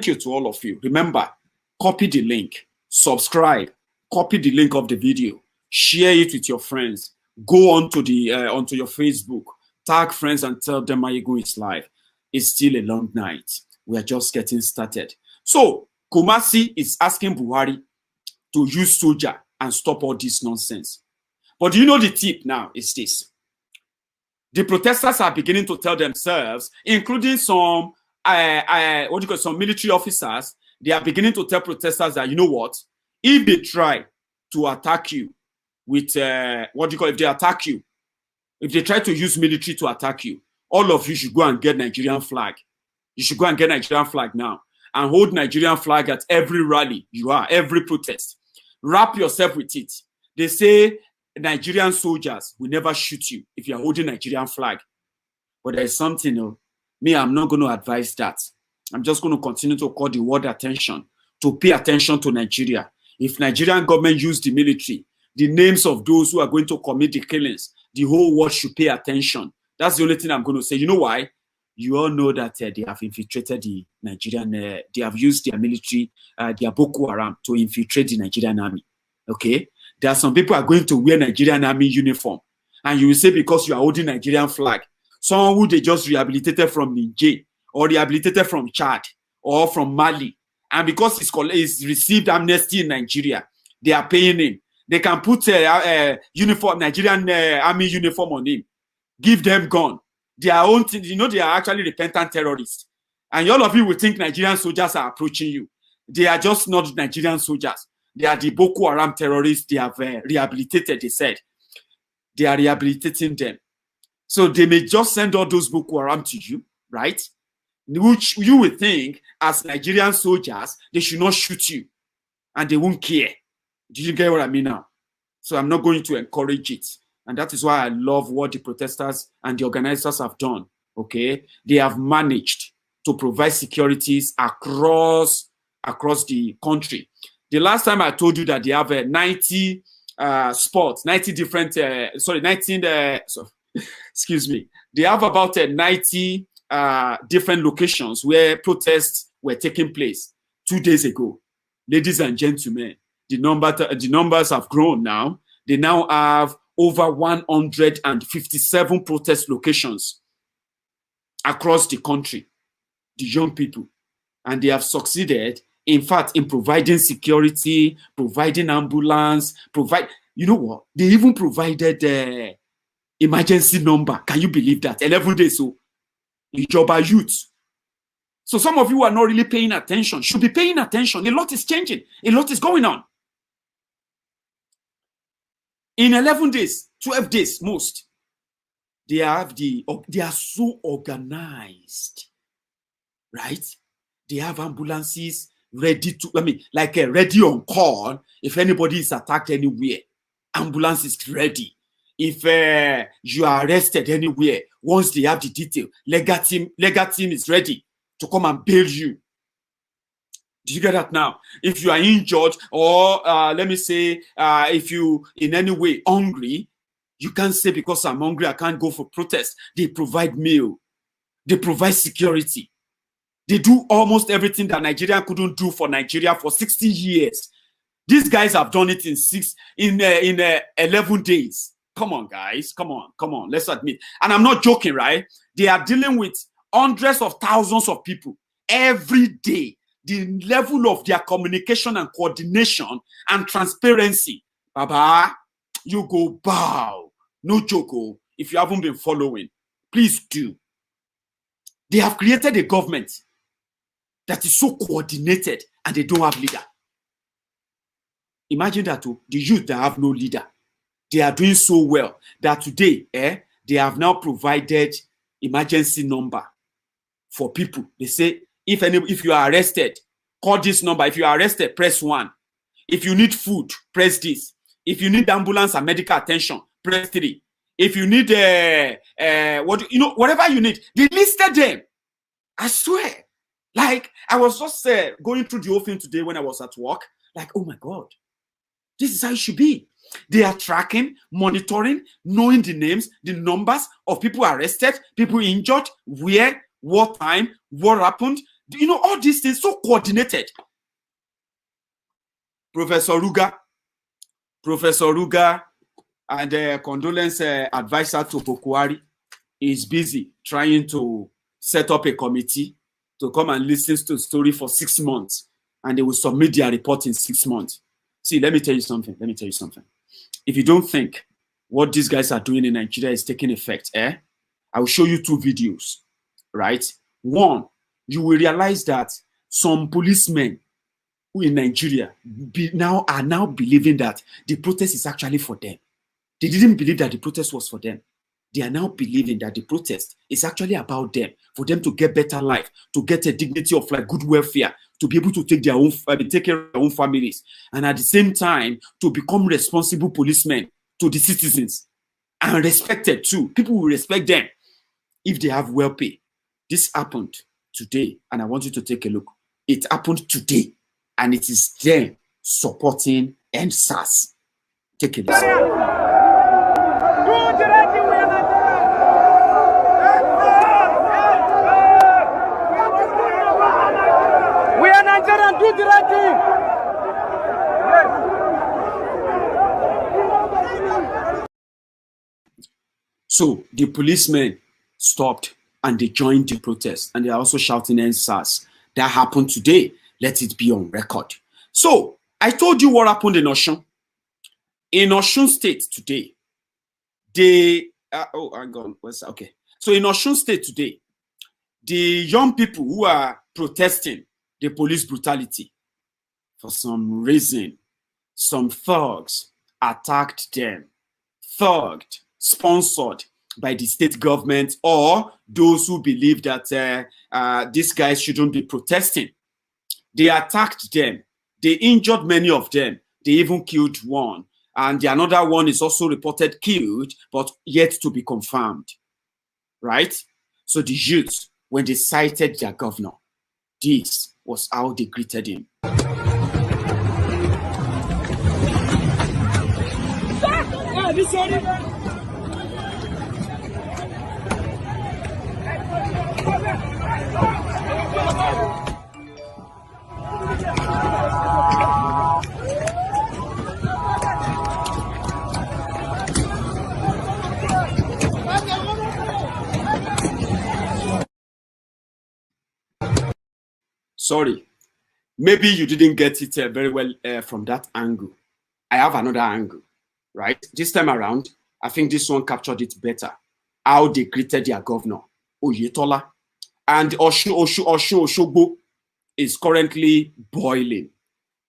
Thank you to all of you. Remember, copy the link, subscribe, copy the link of the video, share it with your friends, go onto your Facebook, tag friends and tell them Maiyegun is live. It's still a long night. We are just getting started. So Kumasi is asking Buhari to use soldier and stop all this nonsense. But do you know the tip now is this? The protesters are beginning to tell themselves, including some some military officers, they are beginning to tell protesters that, you know what, if they try to attack you with if they attack you, if they try to use military to attack you, all of you should go and get Nigerian flag. You should go and get Nigerian flag now and hold Nigerian flag at every rally you are, every protest. Wrap yourself with it. They say Nigerian soldiers will never shoot you if you're holding Nigerian flag. But there's something, me, I'm not going to advise that. I'm just going to continue to call the world attention, to pay attention to Nigeria. If Nigerian government use the military, the names of those who are going to commit the killings, the whole world should pay attention. That's the only thing I'm going to say. You know why? You all know that they have infiltrated the Nigerian, they have used their military, their Boko Haram to infiltrate the Nigerian army. Okay? There are some people who are going to wear Nigerian army uniform. And you will say because you are holding Nigerian flag, someone who they just rehabilitated from Niger or rehabilitated from Chad or from Mali, and because he's received amnesty in Nigeria, they are paying him. They can put uniform, Nigerian army uniform on him, give them gun. Their own thing, they are actually repentant terrorists. And all of you will think Nigerian soldiers are approaching you. They are just not Nigerian soldiers. They are the Boko Haram terrorists they have rehabilitated, they said. They are rehabilitating them. So they may just send all those Boko Haram to you, right? Which you would think, as Nigerian soldiers, they should not shoot you. And they won't care. Do you get what I mean now? So I'm not going to encourage it. And that is why I love what the protesters and the organizers have done. Okay? They have managed to provide securities across the country. The last time I told you that they have 90 spots, 90 different, excuse me. They have about 90 different locations where protests were taking place 2 days ago. Ladies and gentlemen, the numbers have grown now. They now have over 157 protest locations across the country, the young people. And they have succeeded, in fact, in providing security, providing ambulance, you know what? They even provided emergency number. Can you believe that? 11 days, so Ijoba youth. So some of you are not really paying attention. Should be paying attention. A lot is changing. A lot is going on. In 11 days, 12 days, most, they are so organized, right? They have ambulances ready to, ready on call. If anybody is attacked anywhere, ambulance is ready. If you are arrested anywhere, once they have the detail, legal team is ready to come and bail you. Do you get that now? If you are injured or let me say, if you in any way hungry, you can't say because I'm hungry, I can't go for protest. They provide meal. They provide security. They do almost everything that Nigeria couldn't do for Nigeria for 60 years. These guys have done it in 11 days. Come on, guys. Come on. Let's admit. And I'm not joking, right? They are dealing with hundreds of thousands of people every day. The level of their communication and coordination and transparency. Baba, you go bow. No joke. If you haven't been following, please do. They have created a government that is so coordinated and they don't have leader. Imagine that too. The youth that have no leader. They are doing so well that today, they have now provided emergency number for people. They say, if you are arrested, call this number. If you are arrested, press 1. If you need food, press this. If you need ambulance and medical attention, press 3. If you need whatever you need, they listed them. I swear. Like, I was just going through the whole thing today when I was at work. Like, oh my God, this is how it should be. They are tracking, monitoring, knowing the names, the numbers of people arrested, people injured, where, what time, what happened. You know, all these things so coordinated. Professor Ruga, and condolence advisor to Bokwari is busy trying to set up a committee to come and listen to the story for 6 months, and they will submit their report in 6 months. See, let me tell you something. If you don't think what these guys are doing in Nigeria is taking effect, I will show you 2 videos, right? One, you will realize that some policemen in Nigeria are now believing that the protest is actually for them. They didn't believe that the protest was for them. They are now believing that the protest is actually about them, for them to get better life, to get a dignity of life, good welfare, to be able to take care of their own families, and at the same time to become responsible policemen to the citizens and respected too. People will respect them if they have well pay. This happened today, and I want you to take a look. It happened today, and it is them supporting endsars. Take a listen. We are Nigerian, do the right thing. So the policemen stopped and they joined the protest, and they are also shouting endsars. That happened today. Let it be on record. So I told you what happened in Osun. In Osun State today, they hang on. Okay. So in Osun State today, the young people who are protesting the police brutality, for some reason, some thugs attacked them. Thugged, sponsored by the state government, or those who believe that these guys shouldn't be protesting. They attacked them. They injured many of them. They even killed one. And the another one is also reported killed, but yet to be confirmed. Right? So the youths, when they cited their governor, this was how they greeted him. Sorry, maybe you didn't get it very well from that angle. I have another angle, right? This time around, I think this one captured it better. How they greeted their governor, Oyetola. And Oshogbo is currently boiling.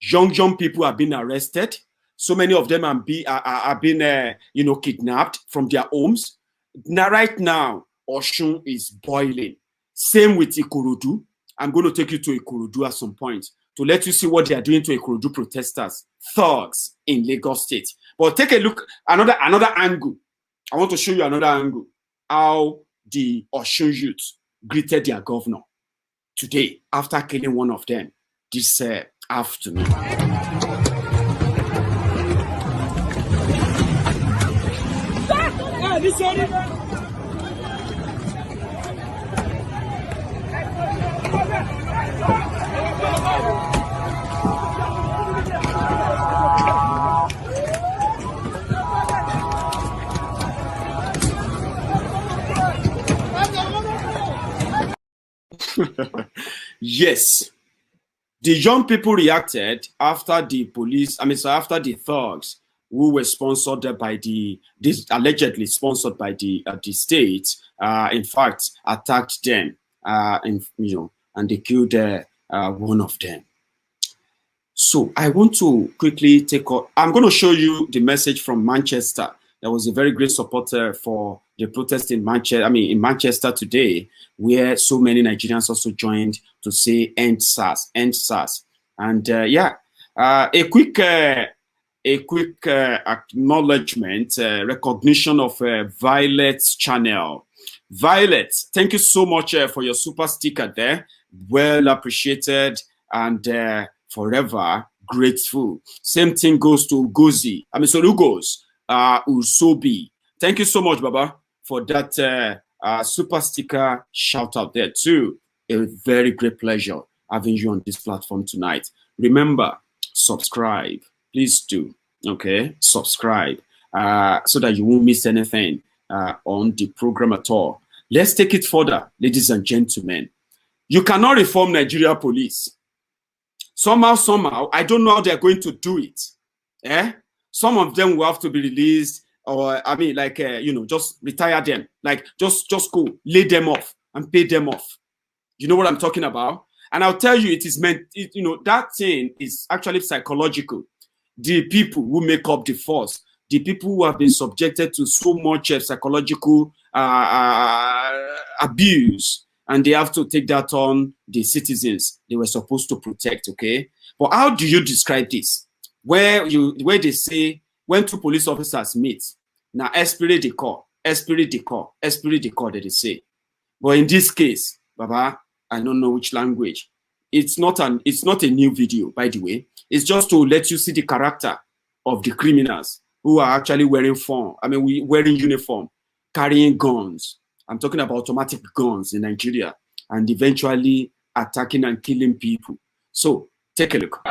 Young people have been arrested. So many of them have been kidnapped from their homes. Now, right now, Osun is boiling. Same with Ikorodu. I'm going to take you to Ikorodu at some point to let you see what they are doing to Ikorodu protesters, thugs in Lagos State. But take a look, another angle. I want to show you another angle. How the Osun youth greeted their governor today after killing one of them this afternoon. Yes, the young people reacted after the police, after the thugs who were sponsored by allegedly sponsored by the state, in fact, attacked them, and they killed one of them. So I want to quickly I'm going to show you the message from Manchester. There was a very great supporter for the protest in Manchester today, where so many Nigerians also joined to say end SARS, end SARS. And a quick acknowledgement, recognition of Violet's channel. Violet, thank you so much for your super sticker there. Well appreciated and forever grateful. Same thing goes to Ugozi. Ugos. Usobi. Thank you so much, Baba, for that super sticker shout out there too. A very great pleasure having you on this platform tonight. Remember, subscribe. Please do. Okay, subscribe so that you won't miss anything on the program at all. Let's take it further, ladies and gentlemen. You cannot reform Nigeria police. Somehow, I don't know how they're going to do it. Some of them will have to be released, or I mean, like just retire them. Like just go, lay them off and pay them off. You know what I'm talking about? And I'll tell you, it is meant. That thing is actually psychological. The people who make up the force, the people who have been subjected to so much psychological abuse, and they have to take that on the citizens they were supposed to protect. Okay, but how do you describe this? Where they say when two police officers meet, now esprit de corps, that they say. But in this case, Baba, I don't know which language. It's not a new video, by the way. It's just to let you see the character of the criminals who are actually wearing uniform, carrying guns. I'm talking about automatic guns in Nigeria, and eventually attacking and killing people. So take a look.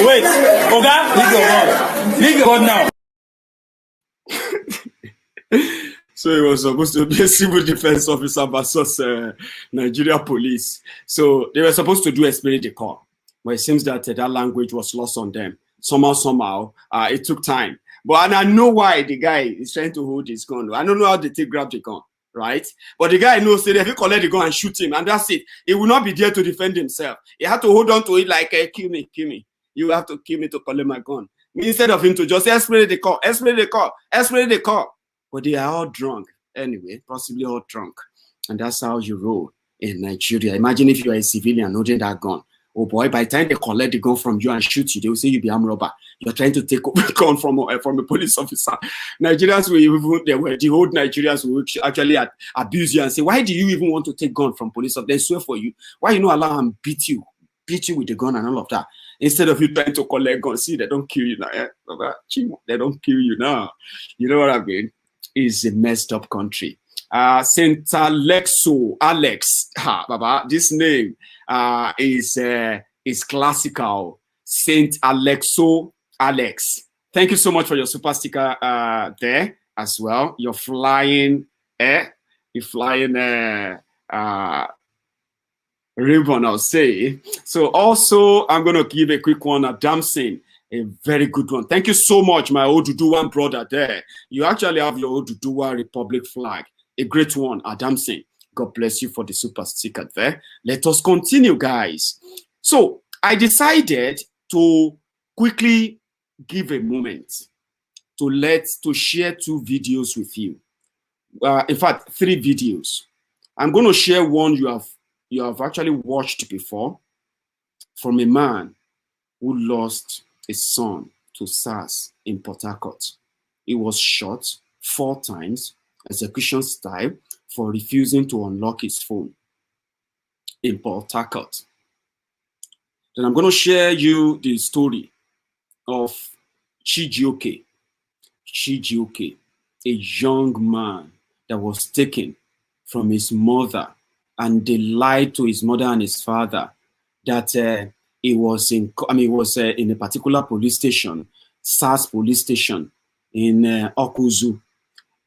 Wait. Oga, leave your gun now. So it was supposed to be a civil defense officer versus Nigeria police. So they were supposed to do esprit de corps, but it seems that that language was lost on them. Somehow, it took time. But and I know why the guy is trying to hold his gun. I don't know how they grab the gun, right? But the guy knows that if you collect the gun and shoot him, and that's it. He will not be there to defend himself. He had to hold on to it like, kill me. You have to kill me to collect my gun. Instead of him to just esprit de corps. But they are all drunk anyway, possibly all drunk. And that's how you roll in Nigeria. Imagine if you are a civilian holding that gun. Oh boy, by the time they collect the gun from you and shoot you, they will say you be armed robber. You're trying to take a gun from a police officer. Nigerians the old Nigerians will actually abuse you and say, why do you even want to take gun from police officers? They swear for you. Why you not allow them beat you with the gun and all of that? Instead of you trying to collect guns, see, they don't kill you now. They don't kill you now. You know what I mean? It's a messed up country. Saint Alex, Baba, this name is classical. Saint Alex. Thank you so much for your super sticker there as well. You're flying ribbon, I'll say. So also, I'm going to give a quick one at Damson. A very good one. Thank you so much, my Oduduwa brother there. You actually have your Oduduwa Republic flag. A great one, Adamson. God bless you for the super sticker there. Let us continue, guys. So I decided to quickly give a moment to share two videos with you. In fact, 3 videos. I'm going to share one you have actually watched before, from a man who lost his son to SARS in Port Harcourt. He was shot 4 times, execution style, for refusing to unlock his phone in Port Harcourt. Then I'm going to share you the story of Chiji, a young man that was taken from his mother, and they lied to his mother and his father that he was in a particular police station, SARS police station in Okuzu.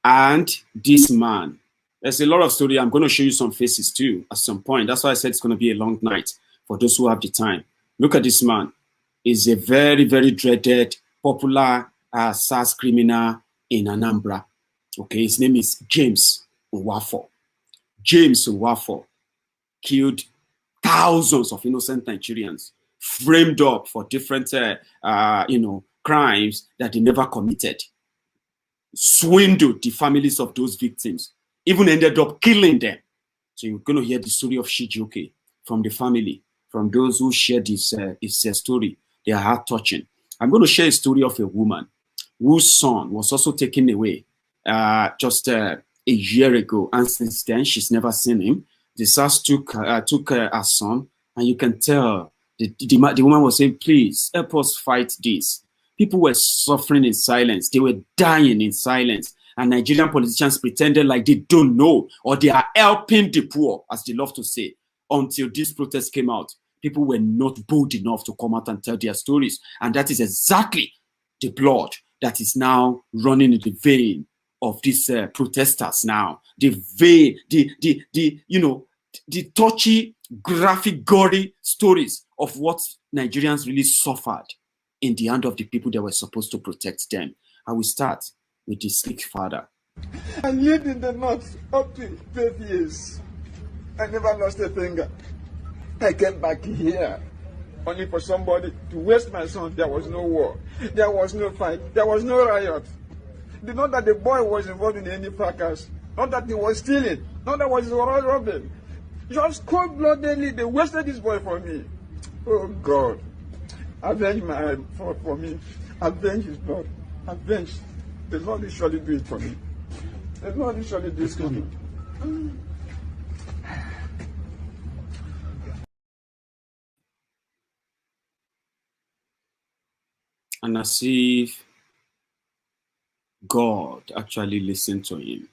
And this man, there's a lot of story. I'm going to show you some faces too at some point. That's why I said it's going to be a long night for those who have the time. Look at this man. He's a very, very dreaded, popular SARS criminal in Anambra. Okay, his name is James Nwafo. James Nwafo killed thousands of innocent Nigerians, framed up for different, crimes that they never committed, swindled the families of those victims, even ended up killing them. So you're going to hear the story of Chiji from the family, from those who shared his story. They are heart-touching. I'm going to share a story of a woman whose son was also taken away just a year ago, and since then she's never seen him. The SARS took her son, and you can tell the woman was saying, please help us fight this. People were suffering in silence. They were dying in silence. And Nigerian politicians pretended like they don't know, or they are helping the poor, as they love to say. Until this protest came out, people were not bold enough to come out and tell their stories. And that is exactly the blood that is now running in the vein of these protesters now. The vein, the touchy, graphic, gory stories of what Nigerians really suffered in the hand of the people that were supposed to protect them. I will start with the sick father. I lived in the north up to 12 years. I never lost a finger. I came back here only for somebody to waste my son. There was no war. There was no fight. There was no riot. Not that the boy was involved in any fracas. Not that he was stealing. Not that he was robbing. Just cold-bloodedly, they wasted this boy for me. Oh God. Avenge for me. Avenge his blood. Avenge. The Lord will surely do it for me. The Lord will surely do it for me. And as if God actually listened to him.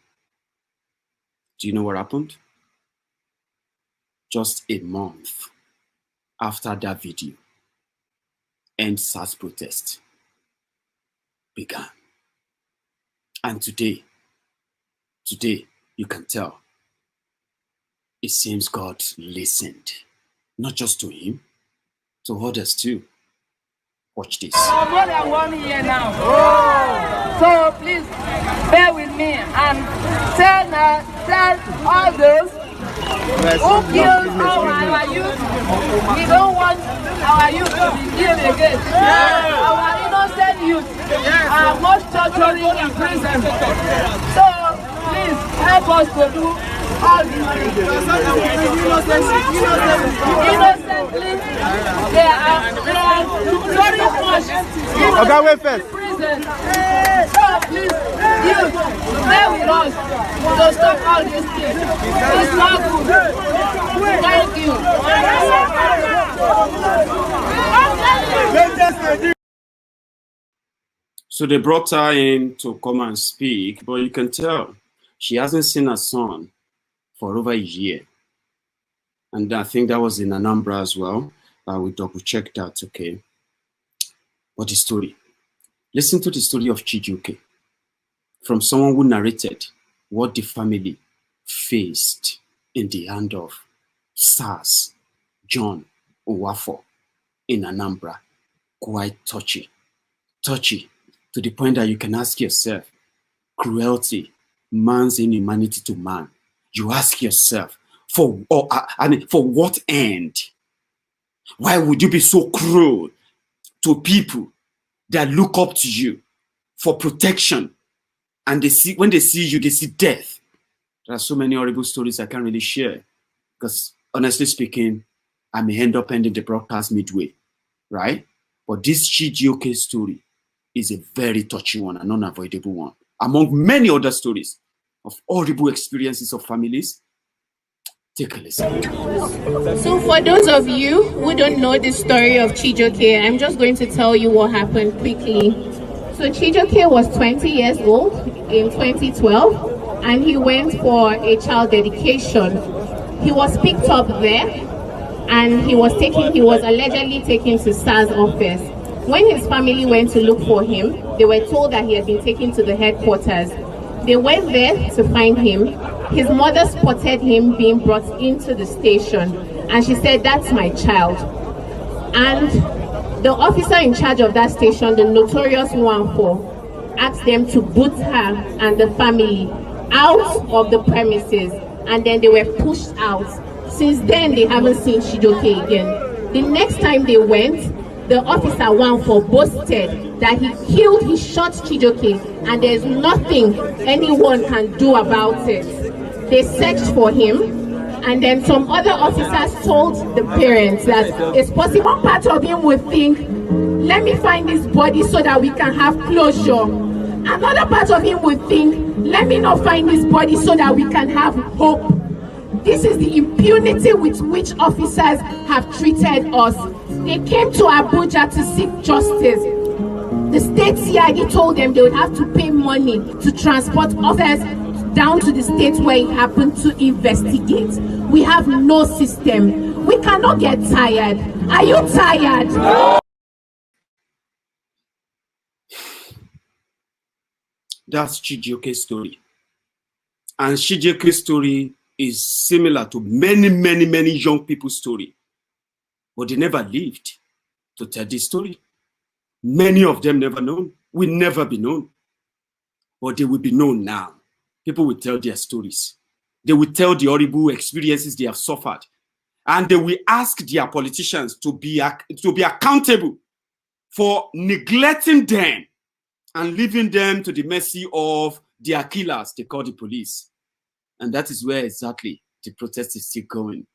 Do you know what happened? Just a month after that video, endsars protest began. And today, you can tell, it seems God listened, not just to him, to others too. Watch this. More than 1 year now. Oh. So please bear with me and tell all those who killed our youth. We don't want our youth to be killed again. Yeah. Our innocent youth are most torturing in prison. So please help us to do all these things. Innocently, they are very much in prison. So please, you stay with us to stop all these things. It's not good. Thank you. So they brought her in to come and speak, but you can tell she hasn't seen her son for over a year. And I think that was in Anambra as well. We double checked that, okay. But the story. Listen to the story of Chiji from someone who narrated what the family faced in the hand of SARS, John Nwafo in Anambra. Quite touchy. Touchy to the point that you can ask yourself, cruelty, man's inhumanity to man. You ask yourself, for what end? Why would you be so cruel to people that look up to you for protection, and when they see you, they see death? There are so many horrible stories I can't really share, because honestly speaking, I may end up ending the broadcast midway, right? But this Chiji story is a very touchy one, an unavoidable one, among many other stories of horrible experiences of families. Take a listen. So for those of you who don't know the story of Chiji, I'm just going to tell you what happened quickly. So Chiji was 20 years old in 2012, and he went for a child dedication. He was picked up there, and he was allegedly taken to SARS office. When his family went to look for him, they were told that he had been taken to the headquarters. They went there to find him. His mother spotted him being brought into the station, and she said, "That's my child." And the officer in charge of that station, the notorious Nwafo, asked them to boot her and the family out of the premises, and then they were pushed out. Since then, they haven't seen Chijoke again. The next time they went, the officer for boasted that he shot Chijoke, and there's nothing anyone can do about it. They searched for him, and then some other officers told the parents that it's possible. One part of him would think, let me find this body so that we can have closure. Another part of him would think, let me not find this body so that we can have hope. This is the impunity with which officers have treated us. They came to Abuja to seek justice. The state CID told them they would have to pay money to transport officers down to the state where it happened to investigate. We have no system. We cannot get tired. Are you tired? No. That's Chijioke's story. And Chijioke's story is similar to many young people's story. But they never lived to tell this story. Many of them never known, will never be known. But they will be known now. People will tell their stories. They will tell the horrible experiences they have suffered. And they will ask their politicians to be accountable for neglecting them and leaving them to the mercy of their killers they call the police. And that is where exactly the protest is still going.